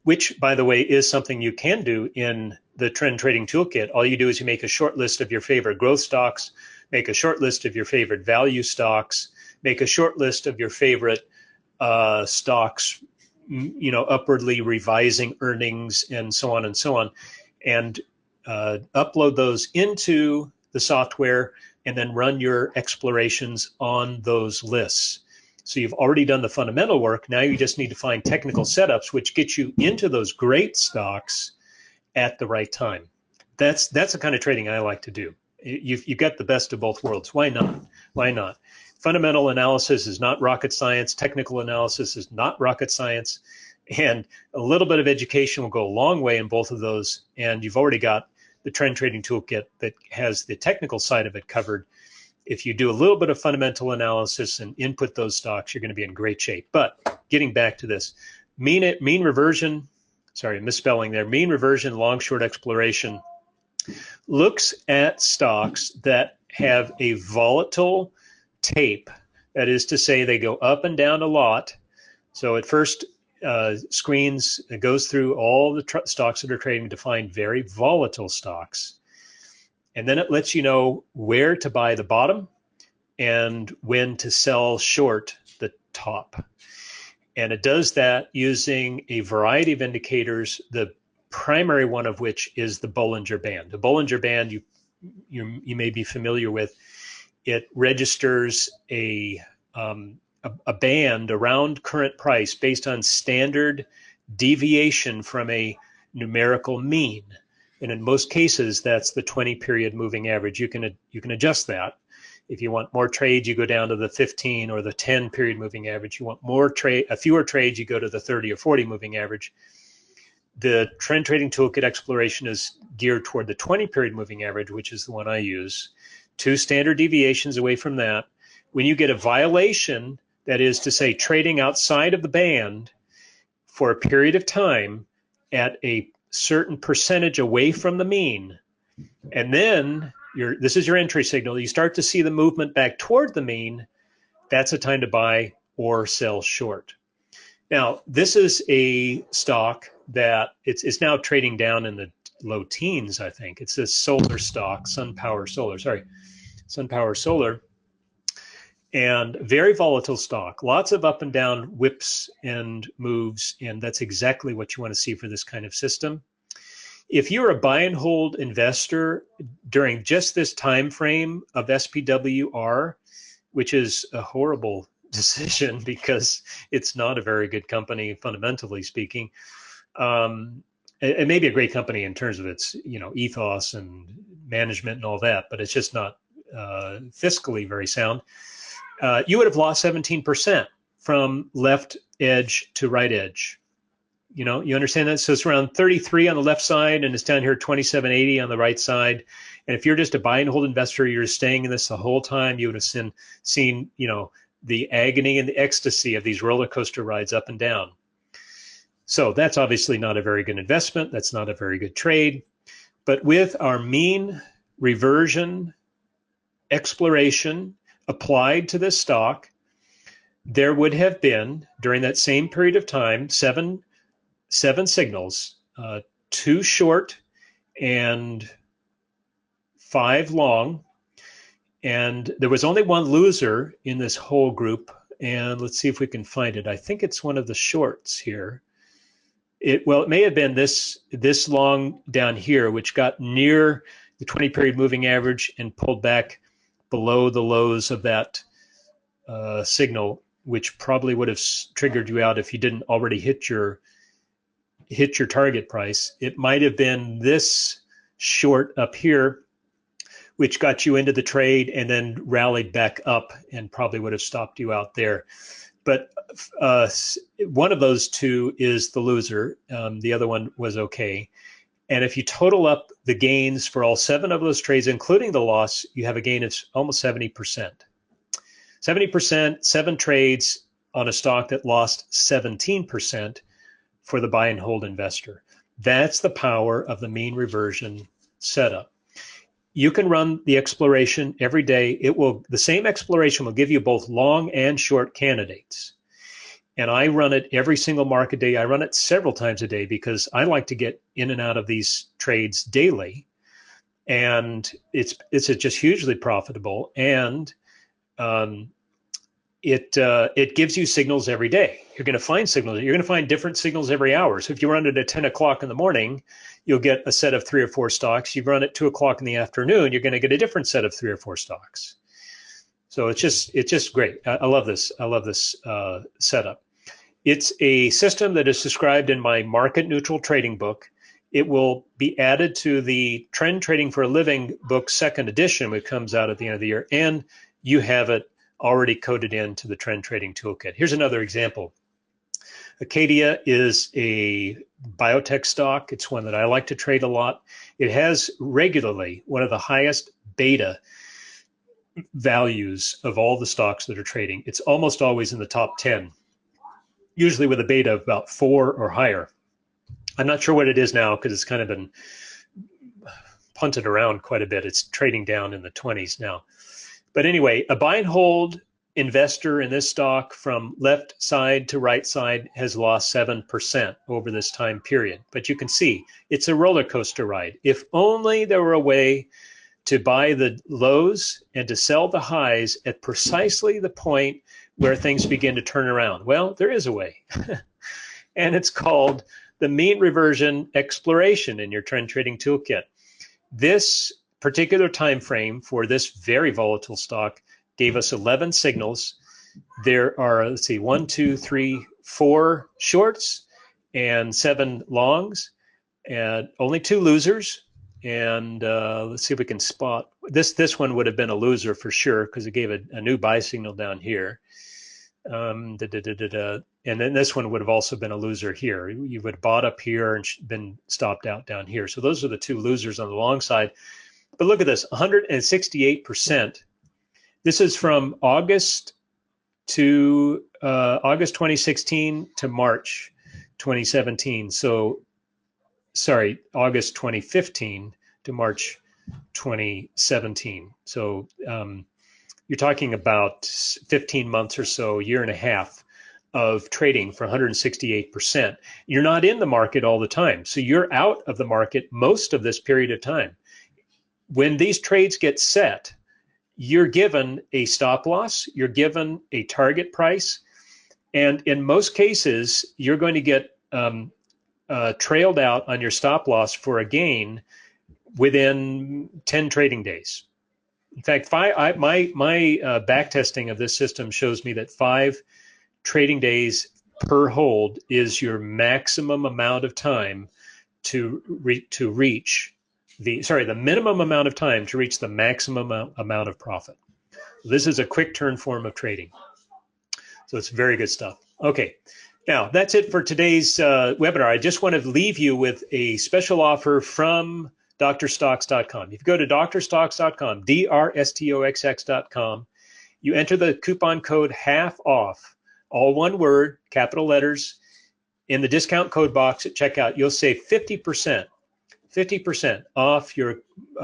which, by the way, is something you can do in the Trend Trading Toolkit. All you do is you make a short list of your favorite growth stocks, make a short list of your favorite value stocks, make a short list of your favorite stocks, upwardly revising earnings, and so on and so on, and upload those into the software, and then run your explorations on those lists. So you've already done the fundamental work. Now you just need to find technical setups which get you into those great stocks at the right time. That's the kind of trading I like to do. You've got the best of both worlds. Why not? Why not? Fundamental analysis is not rocket science. Technical analysis is not rocket science. And a little bit of education will go a long way in both of those. And you've already got the Trend Trading Toolkit that has the technical side of it covered. If you do a little bit of fundamental analysis and input those stocks, you're going to be in great shape. But getting back to this, mean reversion, sorry, misspelling there, mean reversion, long short exploration looks at stocks that have a volatile tape. That is to say, they go up and down a lot. So it first screens, it goes through all the stocks that are trading to find very volatile stocks. And then it lets you know where to buy the bottom and when to sell short the top. And it does that using a variety of indicators, the primary one of which is the Bollinger Band. The Bollinger Band, you may be familiar with. It registers a band around current price based on standard deviation from a numerical mean. And in most cases, that's the 20-period moving average. You can adjust that. If you want more trades, you go down to the 15 or the 10-period moving average. You want fewer trades, you go to the 30 or 40 moving average. The Trend Trading Toolkit exploration is geared toward the 20-period moving average, which is the one I use. 2 standard deviations away from that. When you get a violation, that is to say, trading outside of the band for a period of time at a certain percentage away from the mean, and then this is your entry signal, you start to see the movement back toward the mean, that's a time to buy or sell short. Now, this is a stock that it's now trading down in the low teens, I think. It's a solar stock, SunPower Solar, and very volatile stock. Lots of up and down whips and moves, and that's exactly what you want to see for this kind of system. If you're a buy and hold investor during just this time frame of SPWR, which is a horrible decision because it's not a very good company fundamentally speaking, it may be a great company in terms of its ethos and management and all that, but it's just not fiscally very sound. You would have lost 17% from left edge to right edge. You understand that? So it's around 33 on the left side, and it's down here 27.80 on the right side. And if you're just a buy and hold investor, you're staying in this the whole time, you would have seen the agony and the ecstasy of these roller coaster rides up and down. So that's obviously not a very good investment. That's not a very good trade. But with our mean reversion exploration applied to this stock, there would have been, during that same period of time, seven signals, 2 short and 5 long. And there was only one loser in this whole group. And let's see if we can find it. I think it's one of the shorts here. It may have been this long down here, which got near the 20-period moving average and pulled back below the lows of that signal, which probably would have triggered you out if you didn't already hit your target price. It might have been this short up here, which got you into the trade and then rallied back up and probably would have stopped you out there. But one of those two is the loser. The other one was okay. And if you total up the gains for all 7 of those trades, including the loss, you have a gain of almost 70%. 70%, 7 trades on a stock that lost 17% for the buy and hold investor. That's the power of the mean reversion setup. You can run the exploration every day. The same exploration will give you both long and short candidates. And I run it every single market day. I run it several times a day because I like to get in and out of these trades daily. And it's just hugely profitable. And it gives you signals every day. You're going to find signals. You're going to find different signals every hour. So if you run it at 10 o'clock in the morning, you'll get a set of 3 or 4 stocks. You run it 2 o'clock in the afternoon, you're going to get a different set of 3 or 4 stocks. So it's just great. I love this. I love this setup. It's a system that is described in my market neutral trading book. It will be added to the Trend Trading for a Living book, second edition, which comes out at the end of the year. And you have it already coded into the Trend Trading Toolkit. Here's another example. a.k.a. is a biotech stock. It's one that I like to trade a lot. It has regularly one of the highest beta values of all the stocks that are trading. It's almost always in the top 10, usually with a beta of about 4 or higher. I'm not sure what it is now because it's kind of been punted around quite a bit. It's trading down in the 20s now. But anyway, a buy and hold investor in this stock from left side to right side has lost 7% over this time period. But you can see it's a roller coaster ride. If only there were a way to buy the lows and to sell the highs at precisely the point where things begin to turn around. Well, there is a way. And it's called the mean reversion exploration in your Trend Trading Toolkit. This particular time frame for this very volatile stock gave us 11 signals. There are, let's see, 1, 2, 3, 4 shorts and 7 longs, and only 2 losers. And let's see if we can spot this one would have been a loser for sure because it gave a new buy signal down here. And then this one would have also been a loser here. You would have bought up here and been stopped out down here. So those are the 2 losers on the long side. But look at this, 168%. This is from August 2016 to March 2017. So, sorry, August 2015 to March 2017. So you're talking about 15 months or so, a year and a half of trading for 168%. You're not in the market all the time. So you're out of the market most of this period of time. When these trades get set, you're given a stop loss, you're given a target price, and in most cases, you're going to get trailed out on your stop loss for a gain within 10 trading days. In fact, my back testing of this system shows me that 5 trading days per hold is your maximum amount of time to reach the minimum amount of time to reach the maximum amount of profit. This is a quick turn form of trading. So it's very good stuff. Okay, now that's it for today's webinar. I just want to leave you with a special offer from drstoxx.com. If you go to drstoxx.com, drstoxx.com, you enter the coupon code half off, all one word, capital letters, in the discount code box at checkout, you'll save 50% off your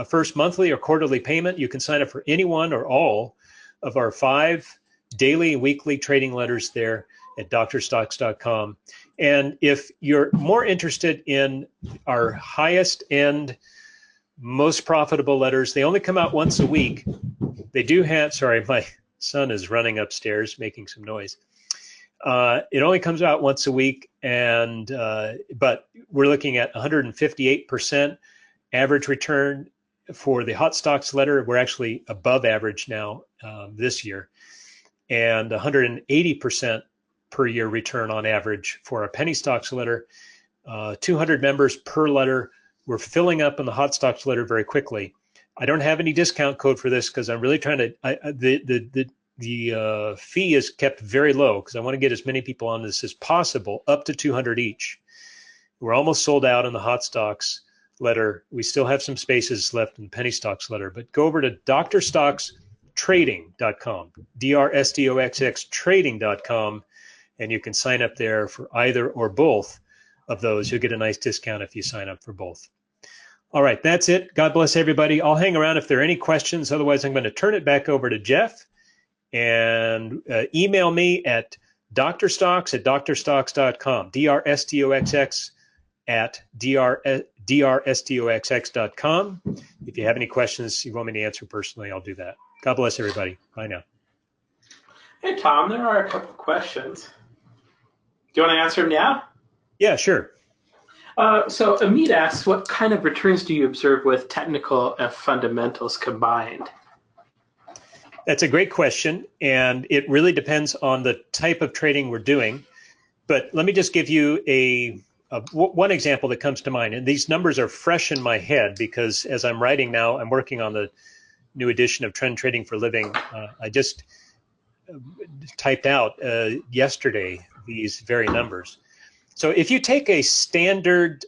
first monthly or quarterly payment. You can sign up for any one or all of our 5 daily and weekly trading letters there at drstoxx.com. And if you're more interested in our highest end, most profitable letters, they only come out once a week. They do have, sorry, my son is running upstairs making some noise. It only comes out once a week, and but we're looking at 158% average return for the hot stocks letter. We're actually above average now this year, and 180% per year return on average for a penny stocks letter. 200 members per letter. We're filling up in the hot stocks letter very quickly. I don't have any discount code for this because I'm really trying to. The fee is kept very low because I want to get as many people on this as possible, up to 200 each. We're almost sold out in the hot stocks letter. We still have some spaces left in the penny stocks letter, but go over to drstoxxtrading.com, drstoxx trading.com, and you can sign up there for either or both of those. You'll get a nice discount if you sign up for both. All right, that's it. God bless everybody. I'll hang around if there are any questions. Otherwise, I'm going to turn it back over to Jeff, and email me at drstoxx@drstoxx.com, drstoxx at drstoxx.com. If you have any questions you want me to answer personally, I'll do that. God bless everybody. Bye now. Hey, Tom, there are a couple questions. Do you want to answer them now? Yeah, sure. So Amit asks, what kind of returns do you observe with technical and fundamentals combined? That's a great question, and it really depends on the type of trading we're doing. But let me just give you one example that comes to mind. And these numbers are fresh in my head because as I'm writing now, I'm working on the new edition of Trend Trading for Living. I just typed out yesterday these very numbers. So if you take a standard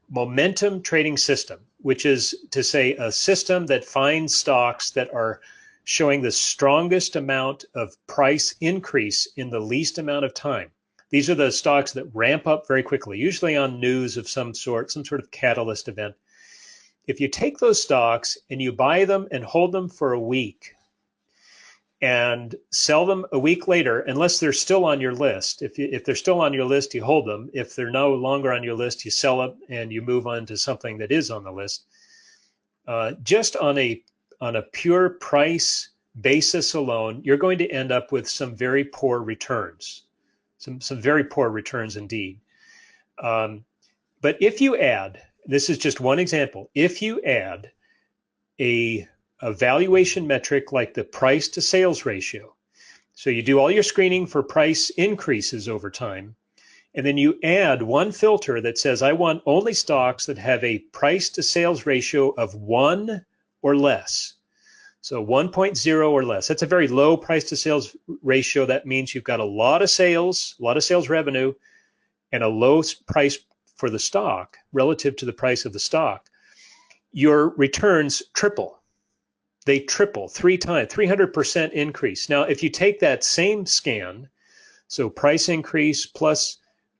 momentum trading system, which is to say a system that finds stocks that are showing the strongest amount of price increase in the least amount of time. These are the stocks that ramp up very quickly, usually on news of some sort of catalyst event. If you take those stocks and you buy them and hold them for a week and sell them a week later, unless they're still on your list. If they're still on your list, you hold them. If they're no longer on your list, you sell them and you move on to something that is on the list. Just on a pure price basis alone, you're going to end up with some very poor returns, some very poor returns indeed. But if you add, this is just one example, if you add a valuation metric like the price to sales ratio, so you do all your screening for price increases over time, and then you add one filter that says, I want only stocks that have a price to sales ratio of 1 or less. So 1.0 or less. That's a very low price to sales ratio. That means you've got a lot of sales revenue, and a low price for the stock relative to the price of the stock. Your returns triple. They triple 3 times, 300% increase. Now, if you take that same scan, so price increase plus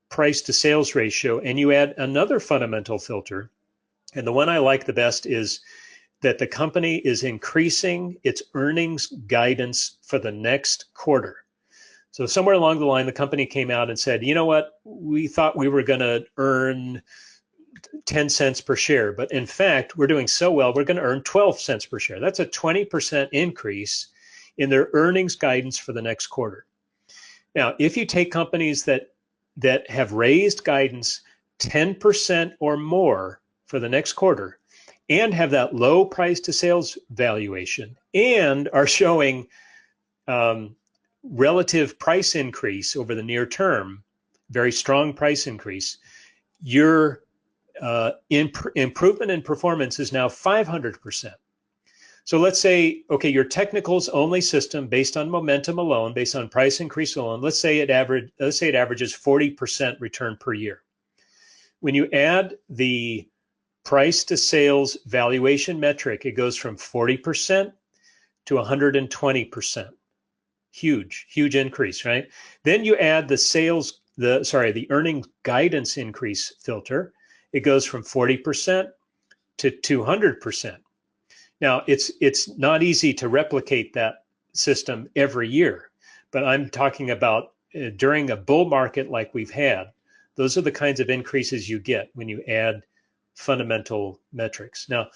price to sales ratio, and you add another fundamental filter, and the one I like the best is that the company is increasing its earnings guidance for the next quarter. So somewhere along the line, the company came out and said, you know what, we thought we were going to earn 10 cents per share, but in fact, we're doing so well, we're going to earn 12 cents per share. That's a 20% increase in their earnings guidance for the next quarter. Now, if you take companies that have raised guidance 10% or more for the next quarter and have that low price to sales valuation and are showing relative price increase over the near term, very strong price increase, your improvement in performance is now 500%. So let's say, okay, your technicals only system based on momentum alone, based on price increase alone, let's say it averages 40% return per year. When you add the price to sales valuation metric, it goes from 40% to 120%. Huge increase, right? Then you add the earnings guidance increase filter. It goes from 40% to 200%. Now, it's not easy to replicate that system every year, but I'm talking about during a bull market like we've had. Those are the kinds of increases you get when you add fundamental metrics. Now,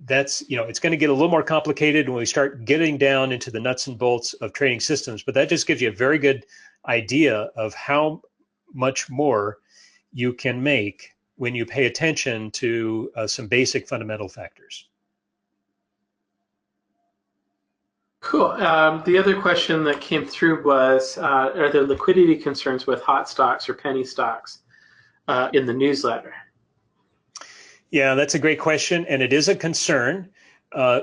that's, it's going to get a little more complicated when we start getting down into the nuts and bolts of trading systems, but that just gives you a very good idea of how much more you can make when you pay attention to some basic fundamental factors. Cool. The other question that came through was, are there liquidity concerns with hot stocks or penny stocks in the newsletter? Yeah, that's a great question, and it is a concern.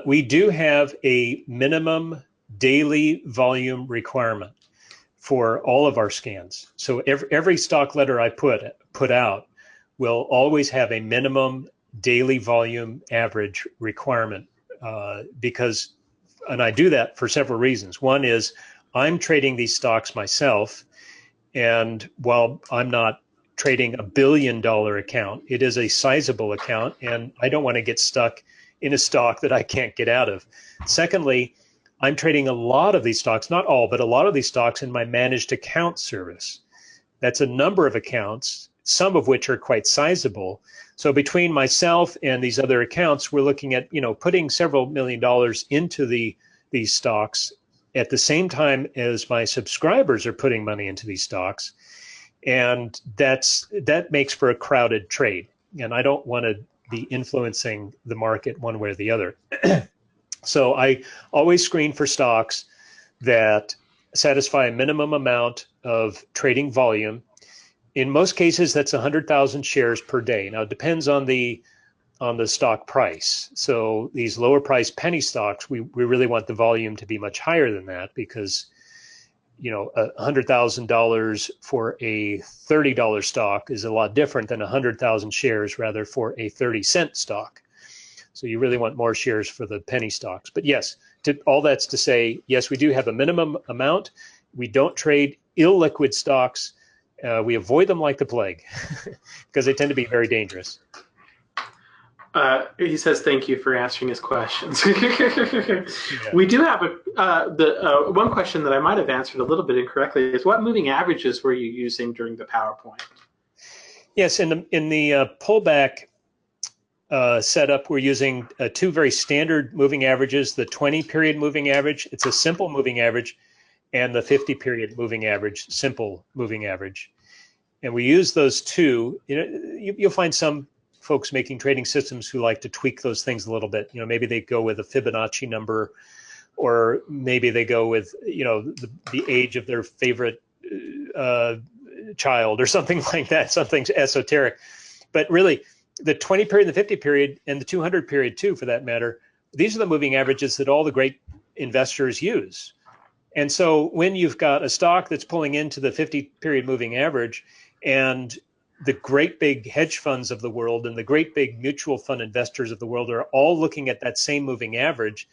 We do have a minimum daily volume requirement for all of our scans. So every stock letter I put out will always have a minimum daily volume average requirement because, and I do that for several reasons. One is I'm trading these stocks myself, And while I'm not trading $1 billion account, it is a sizable account, and I don't want to get stuck in a stock that I can't get out of. Secondly, I'm trading a lot of these stocks, not all, but a lot of these stocks in my managed account service. That's a number of accounts, some of which are quite sizable. So between myself and these other accounts, we're looking at, putting several $1 million into these stocks at the same time as my subscribers are putting money into these stocks. And that makes for a crowded trade. And I don't want to be influencing the market one way or the other. So I always screen for stocks that satisfy a minimum amount of trading volume. In most cases, that's 100,000 shares per day. Now, it depends on the stock price. So these lower price penny stocks, we really want the volume to be much higher than that, because $100,000 for a $30 stock is a lot different than 100,000 shares rather for a 30-cent stock. So you really want more shares for the penny stocks. But yes, all that's to say, yes, we do have a minimum amount. We don't trade illiquid stocks. We avoid them like the plague because they tend to be very dangerous. He says thank you for answering his questions. Yeah. We do have one question that I might have answered a little bit incorrectly is, what moving averages were you using during the PowerPoint? Yes, in the pullback setup, we're using two very standard moving averages: the 20-period moving average, it's a simple moving average, and the 50-period moving average, simple moving average. And we use those two. You'll find some folks making trading systems who like to tweak those things a little bit. Maybe they go with a Fibonacci number, or maybe they go with the age of their favorite child or something like that, something esoteric. But really, the 20 period, the 50 period, and the 200 period too, for that matter, these are the moving averages that all the great investors use. And so when you've got a stock that's pulling into the 50 period moving average, and the great big hedge funds of the world and the great big mutual fund investors of the world are all looking at that same moving average,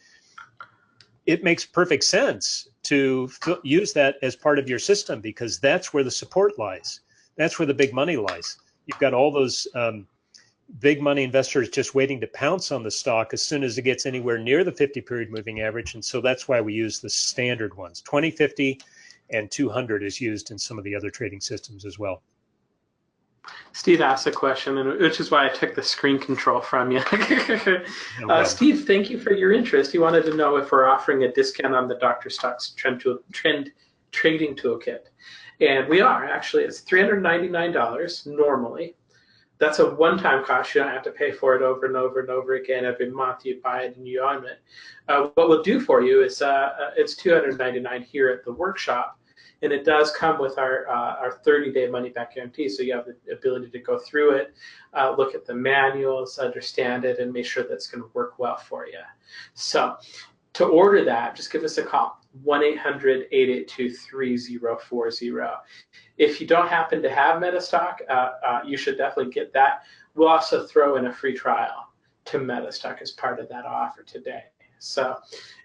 it makes perfect sense to use that as part of your system, because that's where the support lies. That's where the big money lies. You've got all those big money investors just waiting to pounce on the stock as soon as it gets anywhere near the 50-period moving average. And so that's why we use the standard ones. 20, 50, and 200 is used in some of the other trading systems as well. Steve asked a question, which is why I took the screen control from you. Steve, thank you for your interest. He wanted to know if we're offering a discount on the Dr. Stoxx Trend Trading Toolkit. And we are, actually. It's $399 normally. That's a one-time cost. You don't have to pay for it over and over and over again. Every month you buy it and you own it. What we'll do for you is it's $299 here at the workshop. And it does come with our 30-day money-back guarantee, so you have the ability to go through it, look at the manuals, understand it, and make sure that's going to work well for you. So to order that, just give us a call, 1-800-882-3040. If you don't happen to have MetaStock, you should definitely get that. We'll also throw in a free trial to MetaStock as part of that offer today. So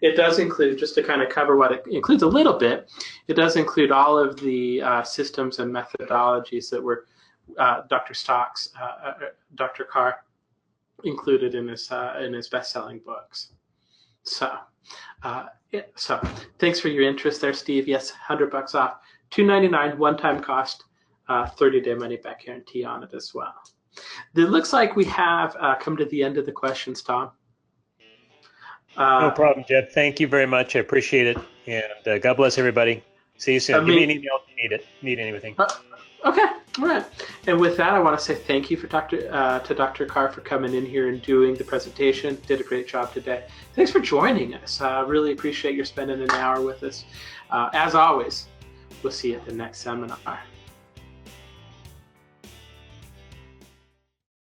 it does include, just to kind of cover what it includes a little bit, it does include all of the systems and methodologies that were Dr. Stoxx, Dr. Carr included in his best-selling books. So, so thanks for your interest there, Steve. Yes, $100 off, $299 one-time cost, 30-day money-back guarantee on it as well. It looks like we have come to the end of the questions, Tom. No problem, Jeb. Thank you very much. I appreciate it. And God bless everybody. See you soon. Give me an email if you need anything. Okay. All right. And with that, I want to say thank you to Dr. Carr for coming in here and doing the presentation. Did a great job today. Thanks for joining us. Really appreciate your spending an hour with us. As always, we'll see you at the next seminar.